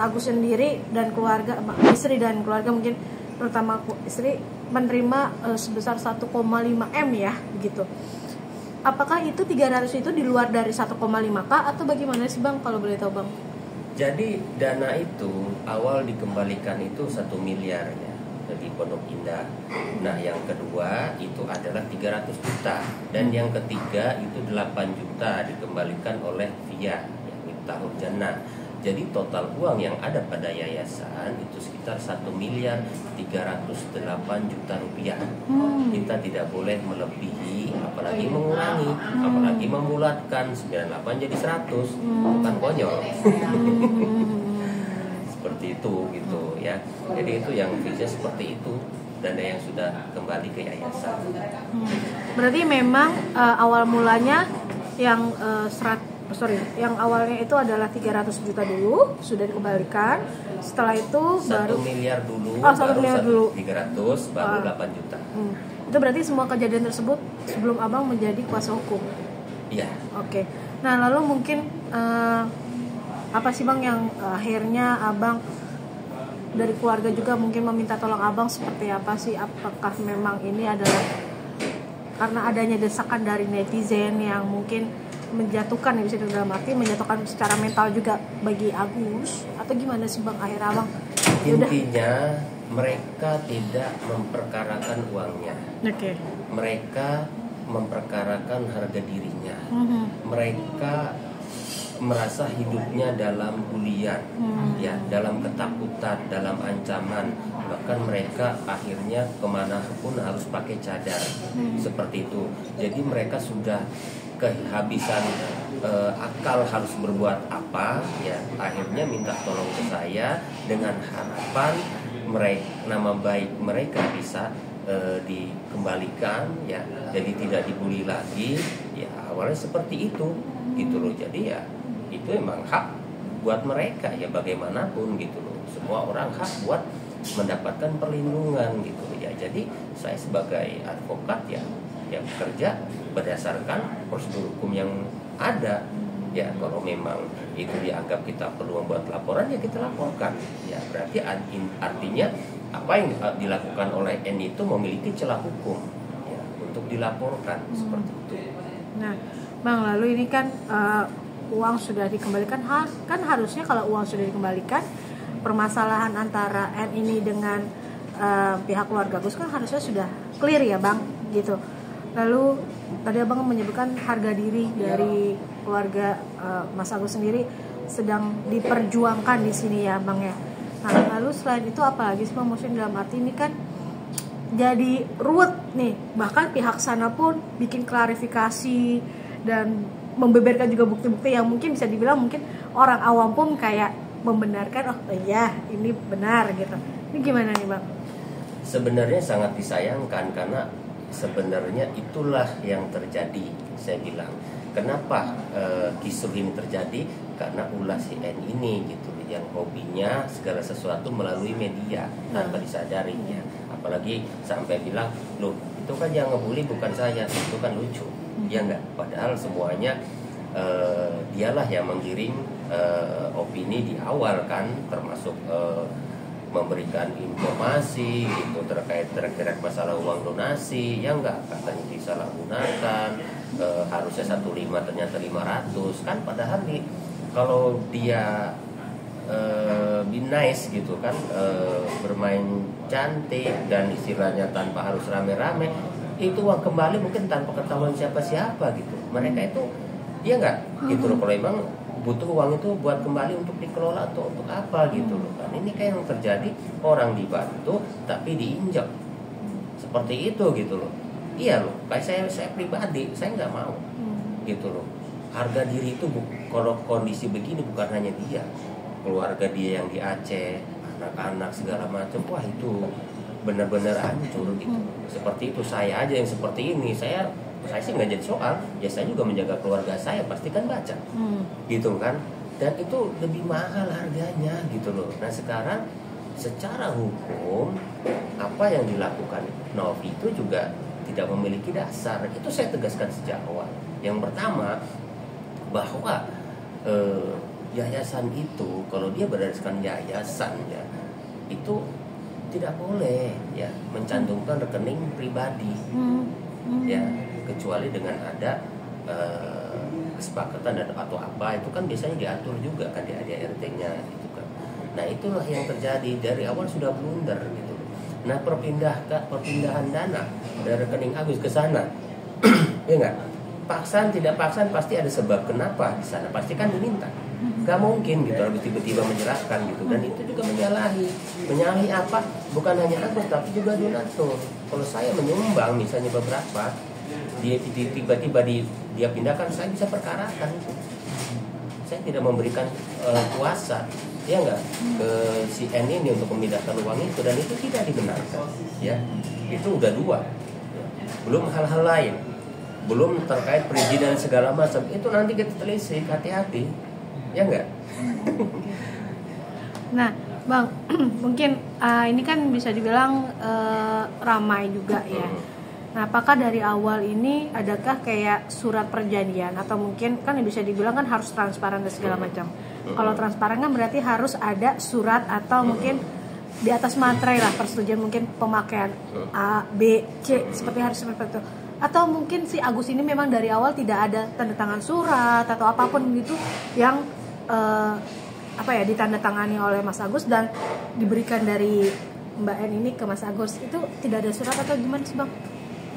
Agus sendiri dan keluarga, istri dan keluarga mungkin terutama istri menerima sebesar 1,5 M ya begitu. Apakah itu 300 itu di luar dari 1,5K atau bagaimana sih Bang, kalau boleh tahu Bang? Jadi dana itu awal dikembalikan itu 1 miliar ya di Pondok Indah. Nah yang kedua itu adalah 300 juta dan yang ketiga itu 8 juta dikembalikan oleh VIA yang Miftahul Jannah. Jadi total uang yang ada pada yayasan itu sekitar 1 miliar 308 juta rupiah. Kita tidak boleh melebihi, apalagi mengurangi, apalagi membulatkan 98 jadi 100, bukan konyol. Seperti itu gitu ya. Jadi itu yang visa seperti itu, dana yang sudah kembali ke yayasan. Berarti memang awal mulanya yang yang awalnya itu adalah 300 juta dulu sudah dikembalikan. Setelah itu 1 miliar dulu, 1 miliar dulu 300 baru 8 juta. Itu berarti semua kejadian tersebut sebelum Abang menjadi kuasa hukum. Iya. Oke. Nah, lalu mungkin apa sih Bang yang akhirnya Abang dari keluarga juga mungkin meminta tolong Abang seperti apa sih? Apakah memang ini adalah karena adanya desakan dari netizen yang mungkin menjatuhkan, ya bisa dalam arti menjatuhkan secara mental juga bagi Agus, atau gimana sih Bang akhir Abang? Intinya mereka tidak memperkarakan uangnya. Oke. Mereka memperkarakan harga dirinya. Mereka merasa hidupnya dalam bulian, ya, dalam ketakutan, dalam ancaman. Bahkan mereka akhirnya kemana pun harus pakai cadar, seperti itu. Jadi mereka sudah kehabisan akal harus berbuat apa, ya. Akhirnya minta tolong ke saya dengan harapan nama baik mereka bisa dikembalikan, ya. Jadi tidak dibully lagi, ya. Awalnya seperti itu, gitu loh. Jadi ya itu emang hak buat mereka ya, bagaimanapun gitu loh. Semua orang hak buat mendapatkan perlindungan gitu ya. Jadi saya sebagai advokat ya bekerja berdasarkan prosedur hukum yang ada. Ya kalau memang itu dianggap kita perlu membuat laporan ya kita laporkan. Ya berarti artinya apa yang dilakukan oleh N itu memiliki celah hukum ya untuk dilaporkan seperti itu. Nah, Bang, lalu ini kan uang sudah dikembalikan, kan harusnya kalau uang sudah dikembalikan, permasalahan antara N ini dengan pihak keluarga Agus kan harusnya sudah clear ya Bang, gitu. Lalu tadi Abang menyebutkan harga diri dari keluarga Mas Agus sendiri sedang diperjuangkan di sini ya Bang ya. Nah, lalu selain itu apa lagi sih Bang, maksudnya dalam arti ini kan jadi ruwet nih, bahkan pihak sana pun bikin klarifikasi dan membeberkan juga bukti-bukti yang mungkin bisa dibilang mungkin orang awam pun kayak membenarkan, oh iya ini benar gitu. Ini gimana nih Bang? Sebenarnya sangat disayangkan karena sebenarnya itulah yang terjadi. Saya bilang kenapa kisruh ini terjadi, karena ulah si N ini gitu yang hobinya segala sesuatu melalui media tanpa disadarinya. Apalagi sampai bilang, loh itu kan yang ngebully bukan saya, itu kan lucu. Ya enggak, padahal semuanya dialah yang menggiring opini di awal kan, termasuk memberikan informasi gitu terkait masalah uang donasi. Ya enggak, katanya disalahgunakan, harusnya 15 ternyata 500 kan, padahal kalau dia be nice gitu kan, bermain cantik dan istilahnya tanpa harus rame-rame, itu uang kembali mungkin tanpa ketahuan siapa-siapa gitu. Mereka itu ya enggak gitu loh, kalau emang butuh uang itu buat kembali untuk dikelola atau untuk apa gitu loh kan. Ini kayak yang terjadi, orang dibantu tapi diinjak seperti itu gitu loh. Iya loh, kayak saya pribadi saya nggak mau gitu loh. Harga diri itu kalau kondisi begini bukan hanya dia, keluarga dia yang di Aceh, anak-anak segala macam, wah itu benar-benar hancur gitu. Seperti itu, saya aja yang seperti ini, saya sih nggak jadi soal, ya saya juga menjaga keluarga saya, pasti kan baca, gitu kan, dan itu lebih mahal harganya gitu loh. Nah sekarang secara hukum apa yang dilakukan Novi itu juga tidak memiliki dasar, itu saya tegaskan sejak awal. Yang pertama bahwa yayasan itu kalau dia berdasarkan yayasan ya itu tidak boleh ya mencantumkan rekening pribadi ya, kecuali dengan ada kesepakatan atau apa itu kan biasanya diatur juga kan di ADRT-nya gitu kan. Nah itulah yang terjadi dari awal sudah blunder gitu. Nah perpindahan dana dari rekening Agus ke sana ya nggak, paksaan tidak paksaan pasti ada sebab kenapa di sana, pasti kan diminta. Gak mungkin gitu harus tiba-tiba menyerahkan gitu. Dan itu juga menyalahi apa, bukan hanya Agus tapi juga donatur. Kalau saya menyumbang misalnya beberapa, dia tiba-tiba dia pindahkan, saya bisa perkarakan itu. Saya tidak memberikan kuasa ya enggak ke si N ini untuk memindahkan uang itu, dan itu tidak dibenarkan ya. Itu udah dua, belum hal-hal lain, belum terkait perizinan segala macam, itu nanti kita telisik, hati-hati ya enggak. Nah Bang, mungkin ini kan bisa dibilang ramai juga ya. Nah, apakah dari awal ini adakah kayak surat perjanjian, atau mungkin kan bisa dibilang kan harus transparan dan segala macam. Kalau transparan kan berarti harus ada surat atau mungkin di atas materai lah persetujuan mungkin pemakaian A, B, C seperti itu. Atau mungkin si Agus ini memang dari awal tidak ada tanda tangan surat atau apapun gitu yang ditandatangani oleh Mas Agus dan diberikan dari Mbak N ini ke Mas Agus, itu tidak ada surat atau gimana sih Bang?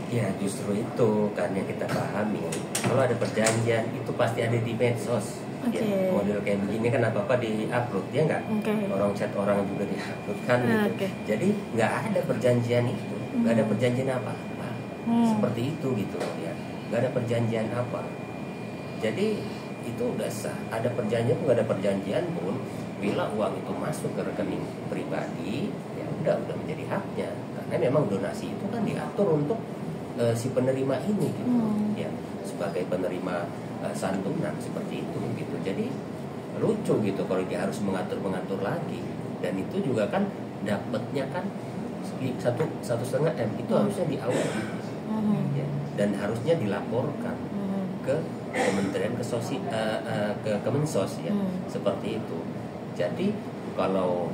Ya justru itu kan yang kita pahami. Kalau ada perjanjian itu pasti ada di medsos. Ya, model kayak begini kan apa-apa di-upload ya nggak? Orang chat orang juga di-upload kan gitu. Jadi nggak ada perjanjian itu, nggak ada perjanjian apa-apa. Seperti itu gitu ya. Nggak ada perjanjian apa. Jadi itu udah sah. Ada perjanjian pun nggak ada perjanjian pun, bila uang itu masuk ke rekening pribadi ya udah menjadi haknya. Karena memang donasi itu kan diatur untuk si penerima ini gitu ya, sebagai penerima santunan seperti itu gitu. Jadi lucu gitu kalau dia harus mengatur lagi, dan itu juga kan dapatnya kan 1,5 M itu harusnya diaudit ya, dan harusnya dilaporkan ke Kementerian ke Kemensos ya, seperti itu. Jadi kalau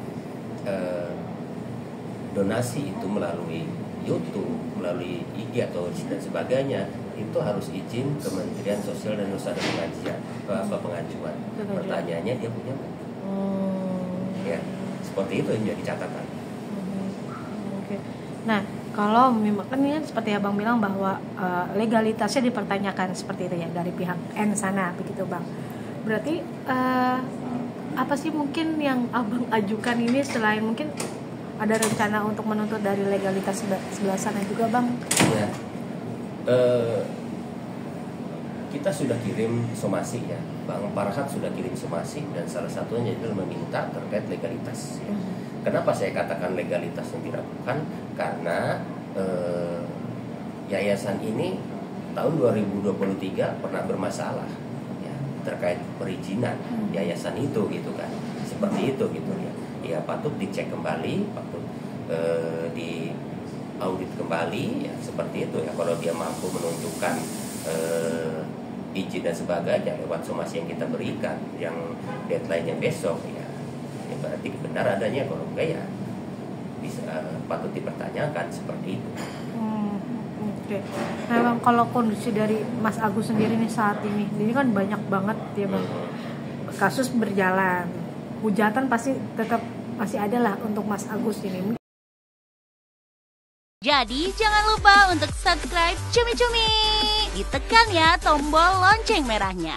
donasi itu melalui YouTube, melalui IG atau dan sebagainya, itu harus izin Kementerian Sosial dan Lembaga pengajuan. Pertanyaannya dia punya ya, seperti itu yang jadi catatan. Nah, kalau memang kan ini seperti Abang bilang bahwa legalitasnya dipertanyakan seperti itu ya dari pihak N sana, begitu Bang. Berarti apa sih mungkin yang Abang ajukan ini selain mungkin ada rencana untuk menuntut dari legalitas sebelah sana juga Bang? Ya, kita sudah kirim somasi ya, Bang Farhat sudah kirim somasi, dan salah satunya adalah meminta terkait legalitas ya. Kenapa saya katakan legalitas yang dilakukan? Karena yayasan ini tahun 2023 pernah bermasalah ya, terkait perizinan yayasan itu gitu kan, seperti itu gitu ya. Ya patut dicek kembali, patut di audit kembali ya, seperti itu ya. Kalau dia mampu menunjukkan izin dan sebagainya lewat somasi yang kita berikan, yang deadline-nya besok ya berarti benar adanya. Kalau enggak ya bisa patut dipertanyakan seperti itu. Nah Bang, kalau kondisi dari Mas Agus sendiri nih saat ini kan banyak banget ya Bang, kasus berjalan, hujatan pasti tetap masih ada lah untuk Mas Agus ini. Jadi jangan lupa untuk subscribe Cumi Cumi, ditekan ya tombol lonceng merahnya.